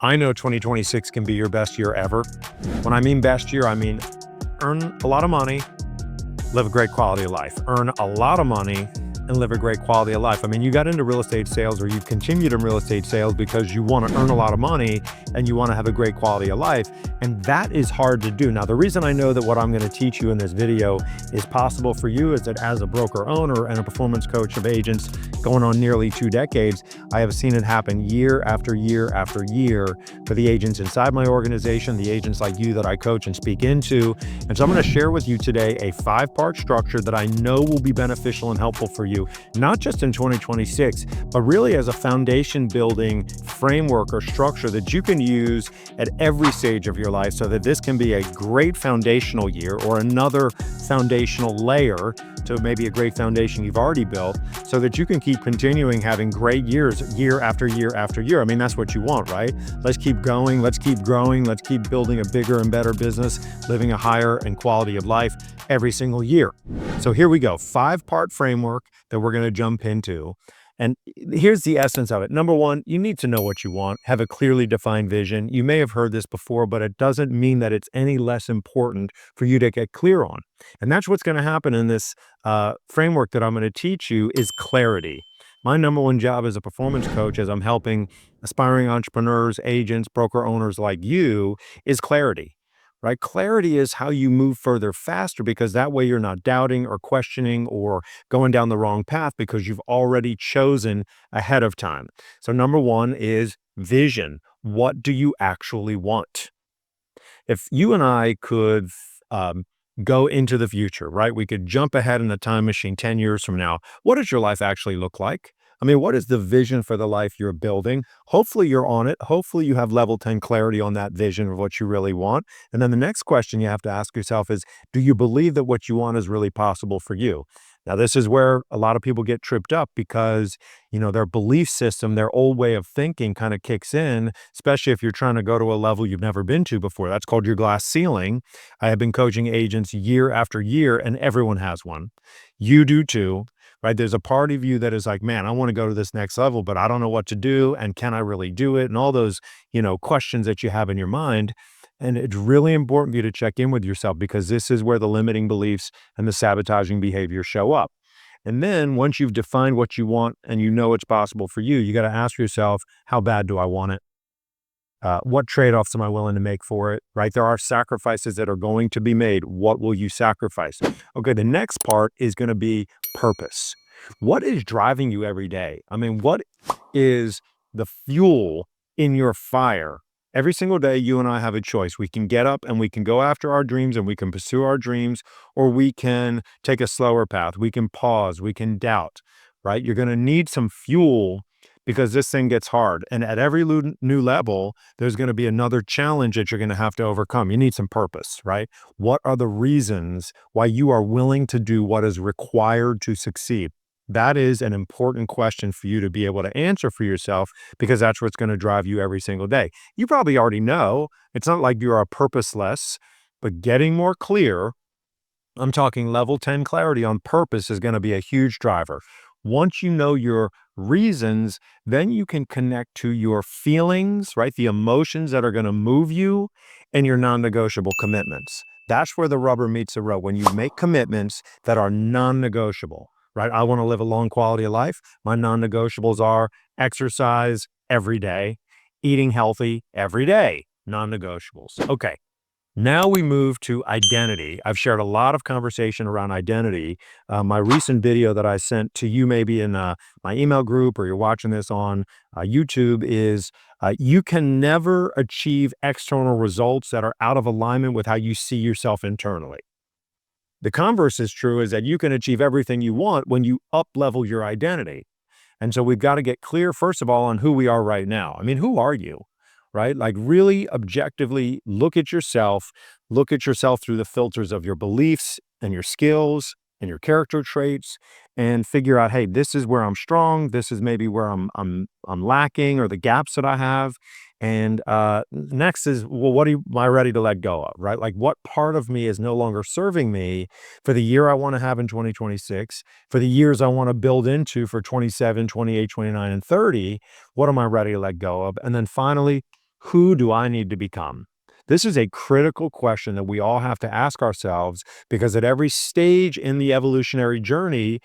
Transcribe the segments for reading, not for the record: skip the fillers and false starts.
I know 2026 can be your best year ever. When I mean best year, I mean earn a lot of money, live a great quality of life. Earn a lot of money and live a great quality of life. I mean, you got into real estate sales or you continued in real estate sales because you want to earn a lot of money and you want to have a great quality of life. And that is hard to do. Now, the reason I know that what I'm going to teach you in this video is possible for you is that as a broker owner and a performance coach of agents going on nearly 2 decades, I have seen it happen year after year after year for the agents inside my organization, the agents like you that I coach and speak into. And so I'm going to share with you today a 5-part structure that I know will be beneficial and helpful for you, not just in 2026, but really as a foundation building framework or structure that you can use at every stage of your life so that this can be a great foundational year or another foundational layer to maybe a great foundation you've already built so that you can keep continuing having great years year after year after year. I mean, that's what you want, right? Let's keep going. Let's keep growing. Let's keep building a bigger and better business, living a higher and quality of life every single year. So here we go. 5-part framework that we're going to jump into. And here's the essence of it. Number one, you need to know what you want, have a clearly defined vision. You may have heard this before, but it doesn't mean that it's any less important for you to get clear on. And that's what's going to happen in this framework that I'm going to teach you is clarity. My number one job as a performance coach, as I'm helping aspiring entrepreneurs, agents, broker owners like you, is clarity. Right? Clarity is how you move further faster because that way you're not doubting or questioning or going down the wrong path because you've already chosen ahead of time. So number one is vision. What do you actually want? If you and I could go into the future, right? We could jump ahead in a time machine 10 years from now. What does your life actually look like? I mean, what is the vision for the life you're building? Hopefully you're on it. Hopefully you have level 10 clarity on that vision of what you really want. And then the next question you have to ask yourself is, do you believe that what you want is really possible for you? Now, this is where a lot of people get tripped up because, their belief system, their old way of thinking kind of kicks in, especially if you're trying to go to a level you've never been to before. That's called your glass ceiling. I have been coaching agents year after year, and everyone has one. You do too, right? There's a part of you that is like, man, I want to go to this next level, but I don't know what to do. And can I really do it? And all those, questions that you have in your mind. And it's really important for you to check in with yourself because this is where the limiting beliefs and the sabotaging behavior show up. And then once you've defined what you want and you know it's possible for you, you got to ask yourself, how bad do I want it? What trade-offs am I willing to make for it, right? There are sacrifices that are going to be made. What will you sacrifice? Okay, the next part is going to be purpose. What is driving you every day? I mean, what is the fuel in your fire? Every single day, you and I have a choice. We can get up and we can go after our dreams and we can pursue our dreams, or we can take a slower path. We can pause, we can doubt, right? You're going to need some fuel because this thing gets hard. And at every new level, there's going to be another challenge that you're going to have to overcome. You need some purpose, right? What are the reasons why you are willing to do what is required to succeed? That is an important question for you to be able to answer for yourself because that's what's going to drive you every single day. You probably already know. It's not like you are purposeless, but getting more clear, I'm talking level 10 clarity on purpose is going to be a huge driver. Once you know your reasons, then you can connect to your feelings, right? The emotions that are going to move you and your non-negotiable commitments. That's where the rubber meets the road. When you make commitments that are non-negotiable, right? I want to live a long quality of life. My non-negotiables are exercise every day, eating healthy every day, non-negotiables. Okay. Now we move to identity. I've shared a lot of conversation around identity. My recent video that I sent to you, maybe in my email group, or you're watching this on YouTube, is you can never achieve external results that are out of alignment with how you see yourself internally. The converse is true, is that you can achieve everything you want when you up-level your identity. And so we've got to get clear, first of all, on who we are right now. I mean, who are you? Right? Like really objectively look at yourself through the filters of your beliefs and your skills and your character traits and figure out, hey, this is where I'm strong. This is maybe where I'm lacking or the gaps that I have. And next is, well, what am I ready to let go of, right? Like what part of me is no longer serving me for the year I want to have in 2026, for the years I want to build into for 27, 28, 29, and 30, what am I ready to let go of? And then finally, Who do I need to become? This is a critical question that we all have to ask ourselves because at every stage in the evolutionary journey,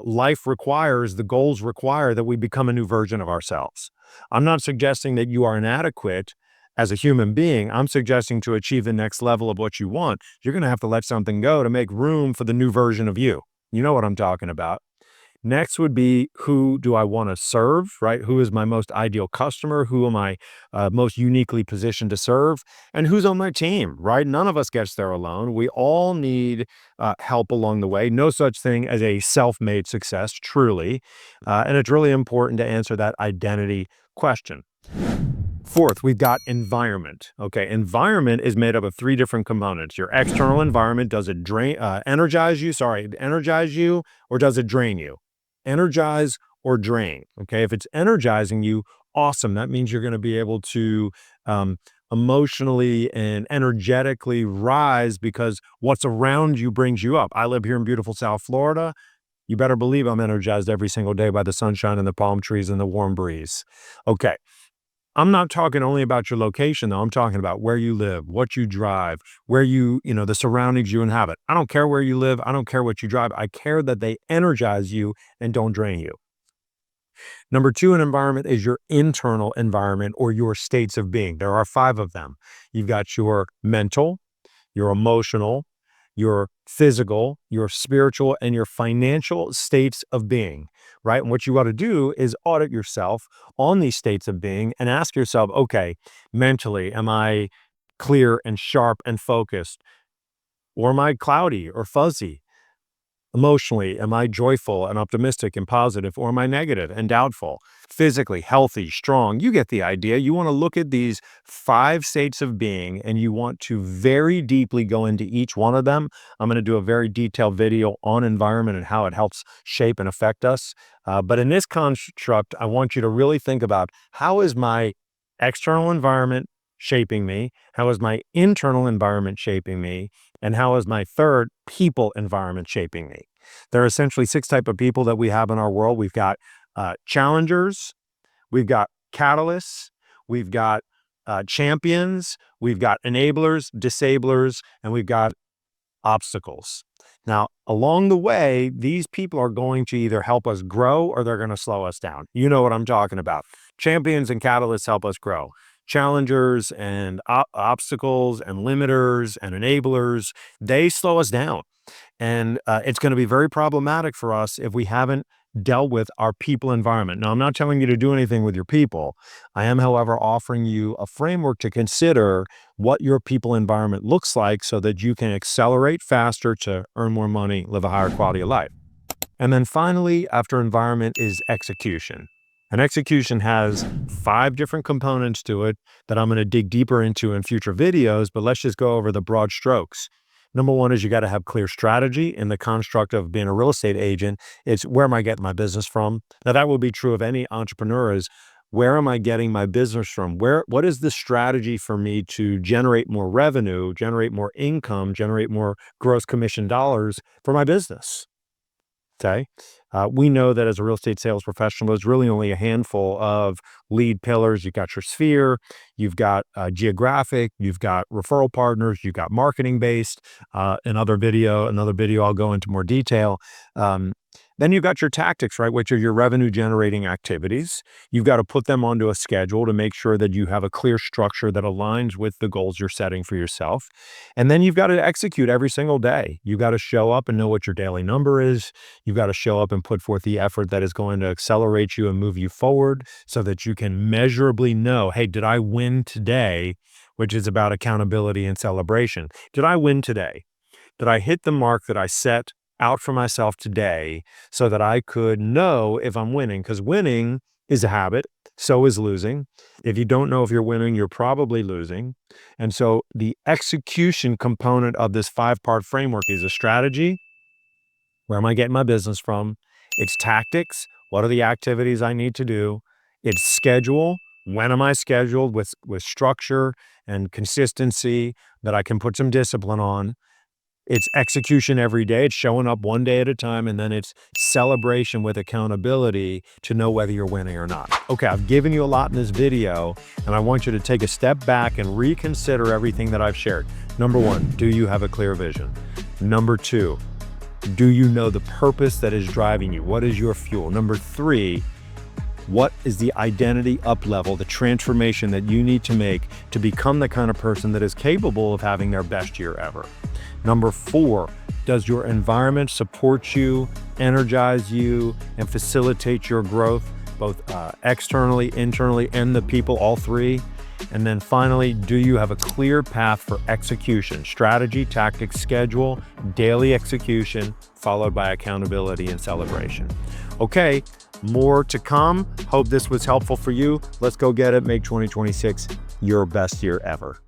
life requires, the goals require that we become a new version of ourselves. I'm not suggesting that you are inadequate as a human being. I'm suggesting to achieve the next level of what you want, you're going to have to let something go to make room for the new version of you. You know what I'm talking about. Next would be who do I want to serve, right? Who is my most ideal customer? Who am I most uniquely positioned to serve? And who's on my team, right? None of us gets there alone. We all need help along the way. No such thing as a self made success, truly. And it's really important to answer that identity question. Fourth, we've got environment. Okay, environment is made up of three different components. Your external environment, does it energize you? Sorry, energize you, or does it drain you? Energize or drain. Okay, if it's energizing you, awesome. That means you're going to be able to um, emotionally and energetically rise because what's around you brings you up. I live here in beautiful South Florida. You better believe I'm energized every single day by the sunshine and the palm trees and the warm breeze. Okay. I'm not talking only about your location, though. I'm talking about where you live, what you drive, where the surroundings you inhabit. I don't care where you live. I don't care what you drive. I care that they energize you and don't drain you. Number two, an environment is your internal environment or your states of being. There are five of them. You've got your mental, your emotional, your physical, your spiritual, and your financial states of being, right? And what you ought to do is audit yourself on these states of being and ask yourself, okay, mentally, am I clear and sharp and focused? Or am I cloudy or fuzzy? Emotionally, am I joyful and optimistic and positive, or am I negative and doubtful? Physically, healthy, strong. You get the idea. You want to look at these five states of being and you want to very deeply go into each one of them. I'm going to do a very detailed video on environment and how it helps shape and affect us. But in this construct, I want you to really think about how is my external environment shaping me? How is my internal environment shaping me? And how is my third people environment shaping me? There are essentially six types of people that we have in our world. We've got challengers, we've got catalysts, we've got champions, we've got enablers, disablers, and we've got obstacles. Now, along the way, these people are going to either help us grow or they're going to slow us down. You know what I'm talking about. Champions and catalysts help us grow. Challengers and obstacles and limiters and enablers, they slow us down. And it's going to be very problematic for us if we haven't dealt with our people environment. Now, I'm not telling you to do anything with your people. I am, however, offering you a framework to consider what your people environment looks like so that you can accelerate faster to earn more money, live a higher quality of life. And then finally, after environment is execution. And execution has five different components to it that I'm going to dig deeper into in future videos, but let's just go over the broad strokes. Number one is you got to have clear strategy in the construct of being a real estate agent. It's where am I getting my business from? Now that will be true of any entrepreneur is where am I getting my business from? What is the strategy for me to generate more revenue, generate more income, generate more gross commission dollars for my business? Okay. We know that as a real estate sales professional, there's really only a handful of lead pillars. You've got your sphere, you've got geographic, you've got referral partners, you've got marketing based. Another video, I'll go into more detail. Then you've got your tactics, right, which are your revenue generating activities. You've got to put them onto a schedule to make sure that you have a clear structure that aligns with the goals you're setting for yourself. And then you've got to execute every single day. You've got to show up and know what your daily number is. You've got to show up and put forth the effort that is going to accelerate you and move you forward so that you can measurably know, hey, did I win today? Which is about accountability and celebration. Did I win today? Did I hit the mark that I set out for myself today so that I could know if I'm winning? Because winning is a habit. So is losing. If you don't know if you're winning, you're probably losing. And so the execution component of this five-part framework is a strategy. Where am I getting my business from? It's tactics. What are the activities I need to do? It's schedule. When am I scheduled with structure and consistency that I can put some discipline on? It's execution every day. It's showing up one day at a time, and then it's celebration with accountability to know whether you're winning or not. Okay, I've given you a lot in this video, and I want you to take a step back and reconsider everything that I've shared. Number one, do you have a clear vision? Number two, do you know the purpose that is driving you? What is your fuel? Number three, what is the identity up level, the transformation that you need to make to become the kind of person that is capable of having their best year ever? Number four, does your environment support you, energize you, and facilitate your growth, both externally, internally, and the people, all three? And then finally, do you have a clear path for execution, strategy, tactics, schedule, daily execution, followed by accountability and celebration? Okay, more to come. Hope this was helpful for you. Let's go get it. Make 2026 your best year ever.